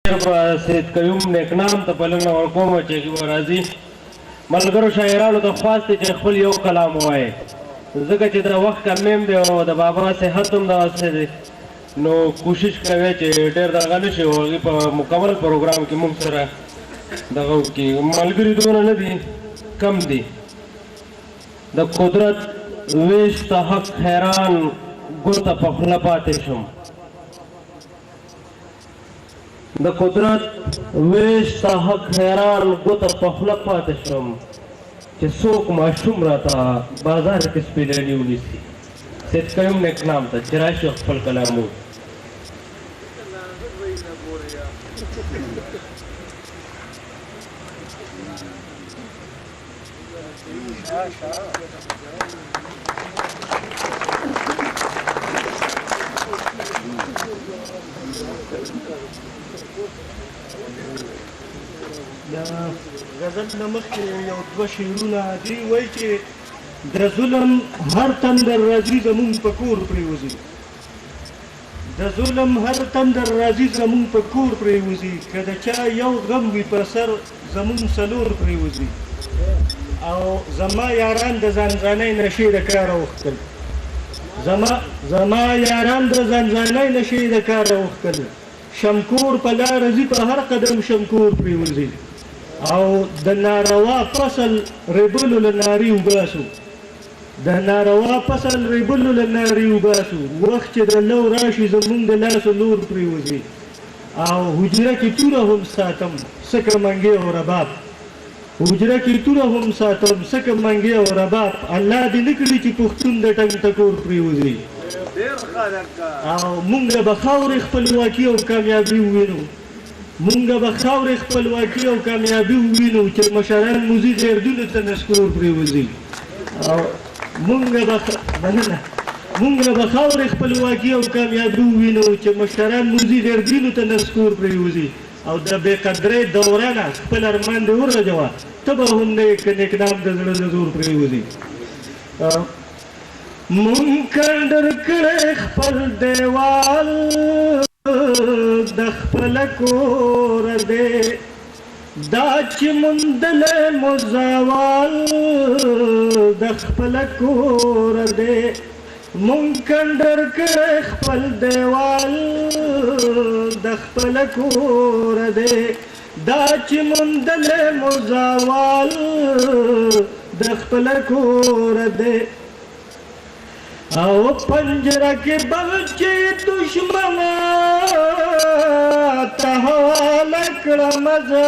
سید قیوم نیکنام ته په لږه ورکوم چې راځي ملګرو شاعرانو ته خواست دی چې خپل یو کلام ووایي ځکه چې د وخت کمیم دی او د بابا صحت هم دغسې دی نو کوشش کوئ چې ډېر دغه نه شي او هغې په مکمل پروګرام کې موږ سره دغه وکړي ملګري دونه نه دي کم دي د قدرت ویش ته حق حیران ګوته په خوله پاتې شم د قدرت ویش ته حق حیران ګوته په خوله پاتې شم چې څوک ماشوم راته بازار کې سپېلني ونیسي سید قیوم نیکنام ته چې راشي خپل کلام ووایي غزل نه مخکې یو دوه شعرونه دي وایي چې د ظلم هر تندر راځي زمونږ په کور پرېوځي د ظلم هر تندر راځي زمونږ په کور پرېوځي که د چا یو غم وي په سر زمونږ څلور پرېوځي او زما یاران د ځانځانۍ نشې د کاره وختل زما یاران د ځانځانۍ نشې د کاره وختل شمکور په لاره ځي په هر قدم شمکور پرېوځي او د ناروا فصل ریبلو له ناري وباسو د ناروا فصل ریبلو له ناري وباسو وخت چې د لو راشي زمونږ د لاسو لور پرېوځي او حجره کې توره هم ساتم سکه منګې او رباب حجره کې توره هم ساتم سکه منګې او رباب الله دې نه کړي چې پښتون د ټنګ ټکور پرېوځي او مونږ به خاورې خپلواکي او کامیابي ووینو مونږ به خاورې خپلواکي او کامیابي ووینو چې مشران موزي غیردونو ته نسکور پرېوځي او مونږ به خاورې خپلواکي او کامیابي ووینو چې مشران موزي غیردونو ته نسکور پرېوځي او د بې قدرۍ دوره نه خپل ارمان دې ورژوه ته به هم نه یې که نیکنام د زړه د زور پرېوځي مونږ کنډر کړی خپل دیوال د خپل کور دی دا چې موندلی مو زوال د خپل کور دی مونږ کنډر کړی خپل دیوال د خپل کور دی دا چې موندلی مو زوال د خپل کور دی او پنجره کې بچې دشمنه ته حواله کړم زه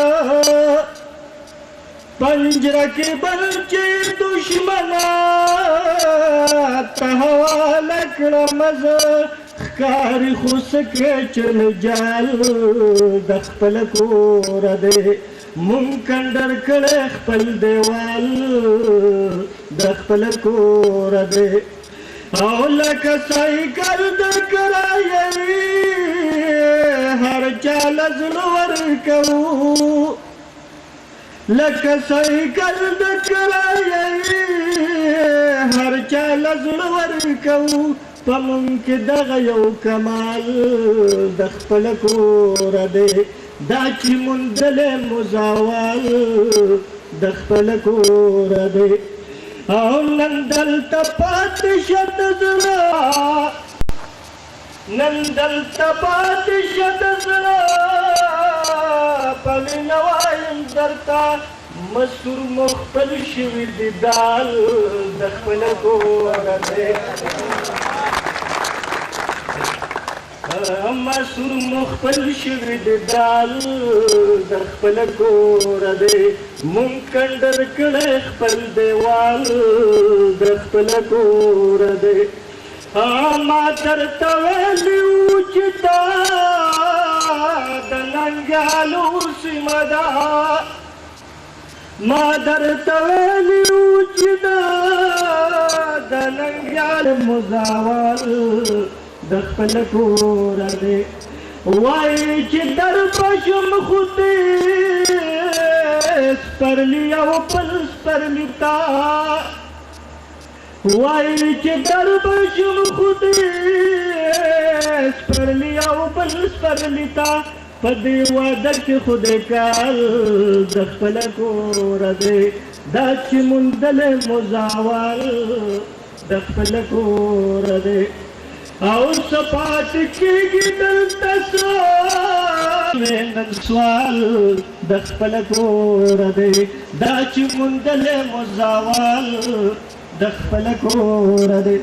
پنجره کې بچې دشمنه ته حواله کړم زه ښکاري خو سکې چنجال د خپل کور دی مونږ کنډر کړی خپل دیوال د خپل کور دی او لکه سایکل د کرایوي هر چاله زړه ورکوو لکه سایکل د کرایوي هر چاله زړه ورکوو په مونږ کې دغه یو کمال د خپل کور دی دا چې موندلی مو زوال د خپل کور دی او نن دلته پاتې شه د زړه نن دلته پاتې شه د زړه په مینه وایم درته مستور مو خپل شوي دي دال د خپل کور دی مستور مو خپل شوي دي دال د خپل کور دی مونږ کنډر کړی خپل دیوال د خپل کور دی ما درته ویلي وو چې دا د ننګیالو سیمه ده ما درته ویلي وو چې دا د ننګیالو مزاول د خپل کور دی وایي چې در بشم خو دې سپرلی او پل سپرلی تا وایي چې در بشم خو دې سپرلی او پل سپرلی تا په دې واده کې خو دې کال د خپله کوره دی دا چې موندلی مو زاول د خپله کوره دی او څه پاتې کېږي دلته نن سوال د خپله کوره دی دا چې موندلی مو زاول د خپله کوره دی